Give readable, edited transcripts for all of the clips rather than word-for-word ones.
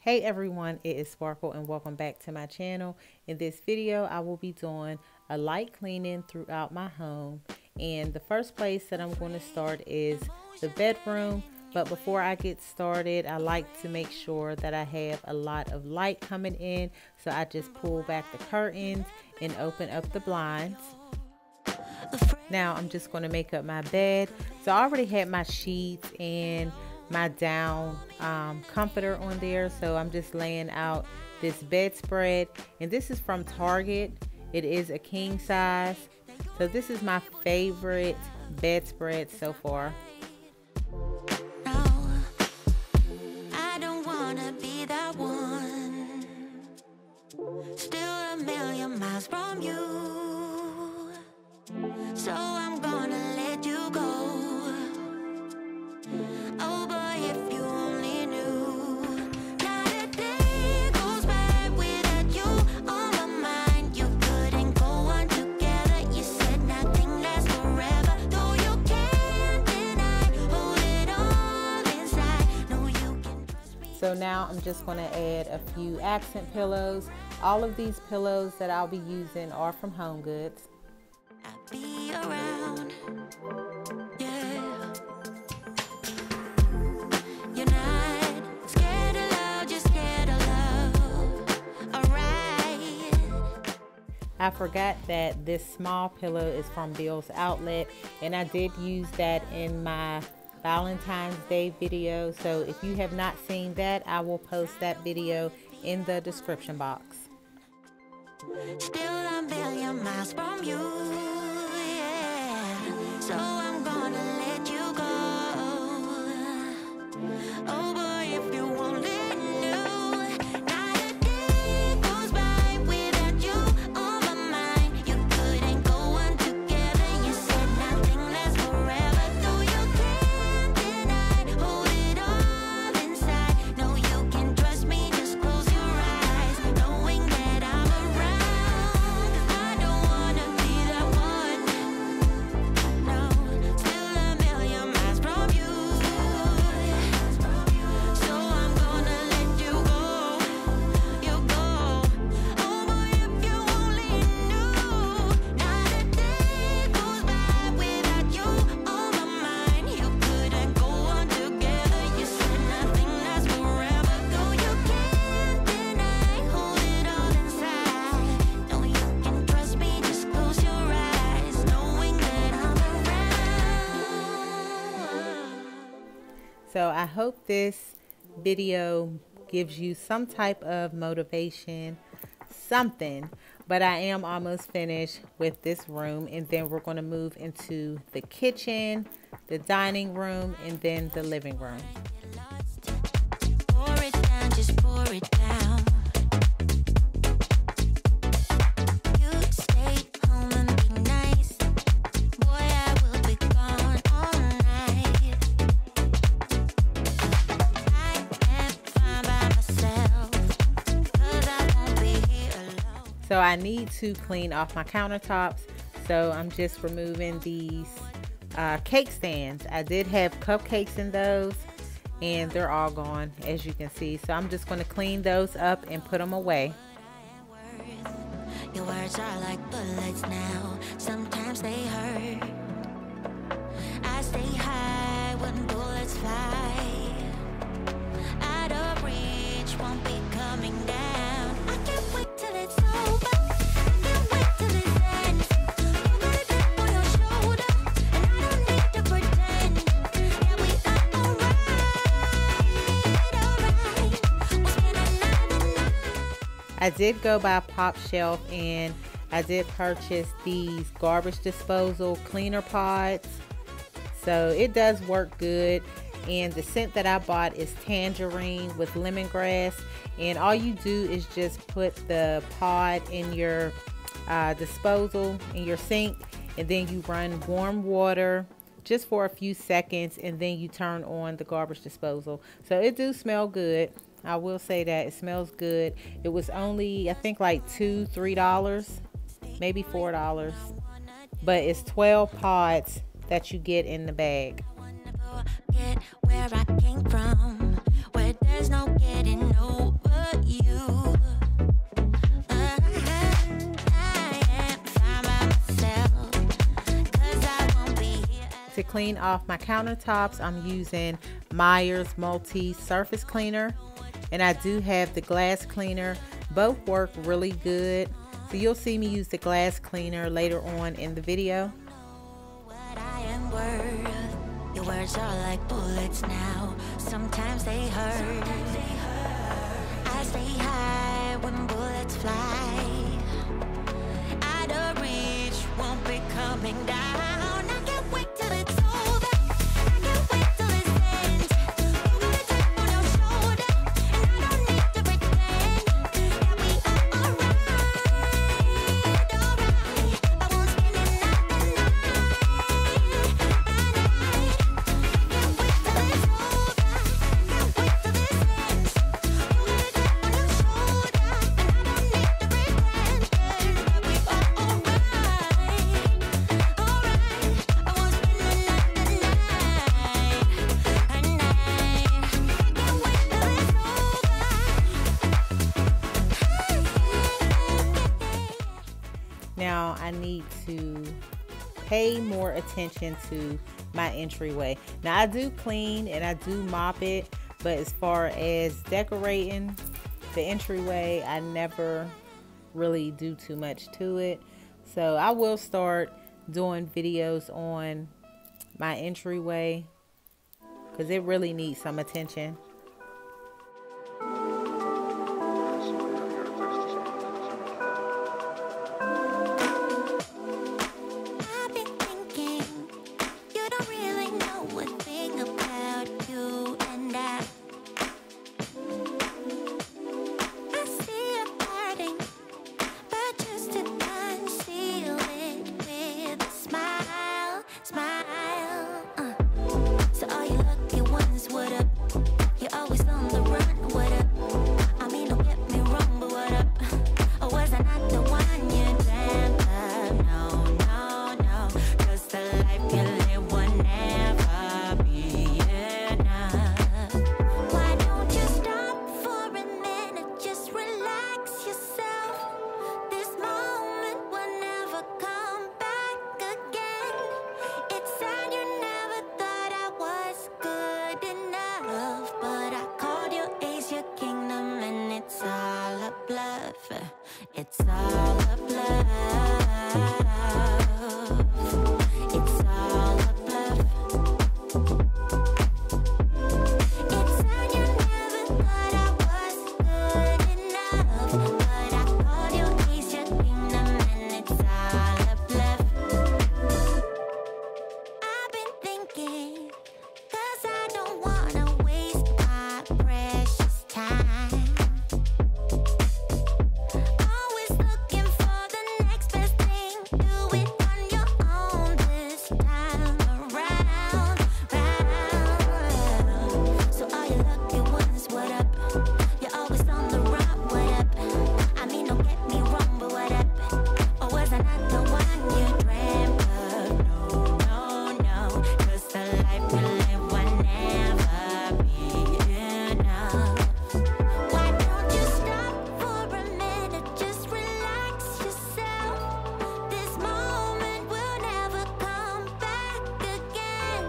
Hey everyone, it is Sparkle and welcome back to my channel. In this video, I will be doing a light cleaning throughout my home. And the first place that I'm going to start is the bedroom. But before I get started, I like to make sure that I have a lot of light coming in. So I just pull back the curtains and open up the blinds. Now I'm just going to make up my bed. So I already had my sheets and my down comforter on there, so I'm just laying out this bedspread, and this is from Target. It is a king size, so this is my favorite bedspread so far. No, I don't wanna be that one, still a million miles from you, so I'm gonna let you go. Oh, boy, if you only knew. Not a day goes by without you on my mind. You couldn't go on together. You said nothing lasts forever. Though you can't deny, hold it all inside. No, you can trust me. So now I'm just going to add a few accent pillows. All of these pillows that I'll be using are from HomeGoods. I'll be around. Yeah. You're not scared of love, just scared of love. Alright. I forgot that this small pillow is from Bill's Outlet, and I did use that in my Valentine's Day video. So if you have not seen that, I will post that video in the description box. Still a million miles from you, yeah. So I'm gonna let you go. Oh boy, if you only knew. Not a day goes by without you on my mind. You couldn't go on together. You said nothing lasts forever. Though you can't deny, hold it all inside. No, you can trust me, just close your eyes, knowing that I'm around. 'Cause I don't wanna be that one. No, still a million miles from you. So I'm gonna let you go. You go. Oh boy, if you only knew. Not a day goes by without you on my mind. You couldn't go on together. You said nothing lasts forever. Though you can't deny, hold it all inside. No, you can trust me, just close your eyes, knowing that I'm around. So I hope this video gives you some type of motivation, something. But I am almost finished with this room, and then we're going to move into the kitchen, the dining room, and then the living room. Pour it down, just pour it down. You stay home and be nice. Boy, I will be gone all night. I can't find by myself, 'cause I won't be here alone. So I need to clean off my countertops. So I'm just removing these cake stands. I did have cupcakes in those, and they're all gone, as you can see. So I'm just going to clean those up and put them away. Your words are like bullets now. Sometimes they hurt. I stay high when bullets fly. Out of reach, won't be coming down. I can't wait till it's over. I can't wait till it ends. I'm gonna tap on your shoulder, and I don't need to pretend. Yeah, we are alright. We'll spend another night. I did go by Pop Shelf, and I did purchase these garbage disposal cleaner pods. So it does work good, and the scent that I bought is tangerine with lemongrass. And all you do is just put the pod in your disposal in your sink, and then you run warm water just for a few seconds, and then you turn on the garbage disposal. So it do smell good. I will say that it smells good. It was only, I think, like $2-3, maybe $4, but it's 12 pods that you get in the bag. Get where I came from, where there's no getting nowhere. clean off my countertops, I'm using Meyer's multi-surface cleaner, and I do have the glass cleaner. Both work really good, so you'll see me use the glass cleaner later on in the video. What I am worth. Your words are like bullets now. Sometimes they hurt. I stay high when bullets fly. Out of reach, won't be coming down. I can't wait till it's over. I can't wait till it ends. Who got a chip on your shoulder? And I don't need to pretend that we are alright. I won't spend another night. Can't wait till it's over. Can't wait till this ends. Who got a chip on your shoulder? And I don't need to pretend that we are alright. I won't spend another night. Can't wait till it's over. Now I need to pay more attention to my entryway. Now I do clean and I do mop it, but as far as decorating the entryway, I never really do too much to it. So I will start doing videos on my entryway because it really needs some attention. I've been thinking, you don't really know a thing about you and I see a parting, but just to conceal it with a smile, smile. So all you lucky ones, what up? You're always on the run, what up? I mean, don't get me wrong, but what up? Or was I not the one you dreamt of? No, no, no. 'Cause the life you live will never be enough. Why don't you stop for a minute? Just relax yourself. This moment will never come back again. It's sad you never thought I was good enough, but I called you Ace, your kingdom, and it's all a bluff. It's all a bluff. It's all a bluff. It's sad you never thought I was good enough, but I called you Ace, your kingdom, and it's all a bluff. I've been thinking, 'cause I don't wanna waste my precious time. Always looking for the next best thing. Do it on your own this time around, round. So all you lucky ones, what up? You're always on the run, what up? I mean, don't get me wrong, but what up? Or was I not the one you dreamt of? No, no, no. 'Cause the life we live will never be enough. Why don't you stop for a minute? Just relax yourself. This moment will never come back again.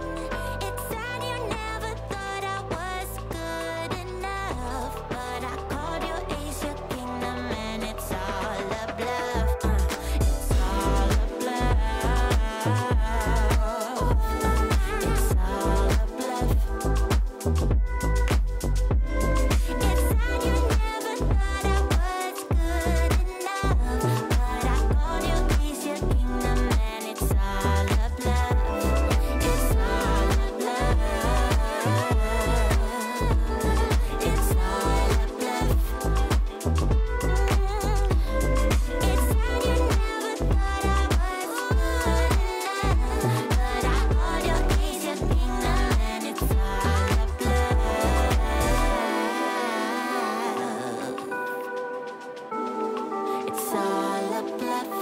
It's sad you never thought I was good enough, but I called you Ace, your kingdom, and it's all a bluff. It's all a bluff. It's all a bluff. It's sad you never thought I was good enough, but I called you Ace, your kingdom, and it's all a bluff. It's all a bluff. It's all a bluff. It's sad you never thought I was good enough, but I called you Ace, your kingdom, and it's all a bluff. It's all a bluff.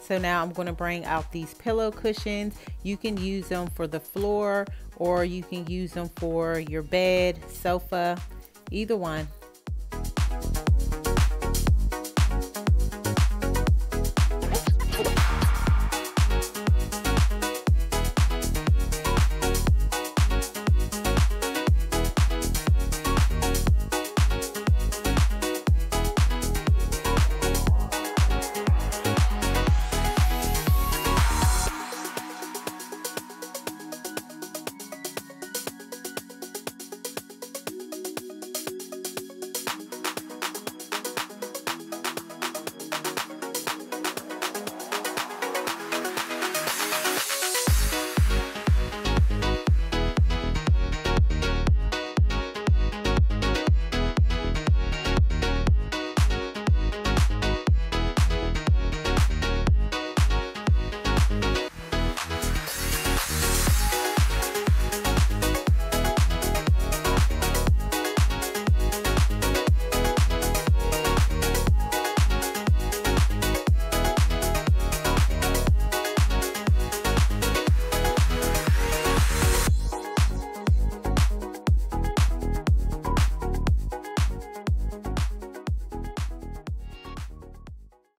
So now I'm going to bring out these pillow cushions. You can use them for the floor or you can use them for your bed, sofa, either one.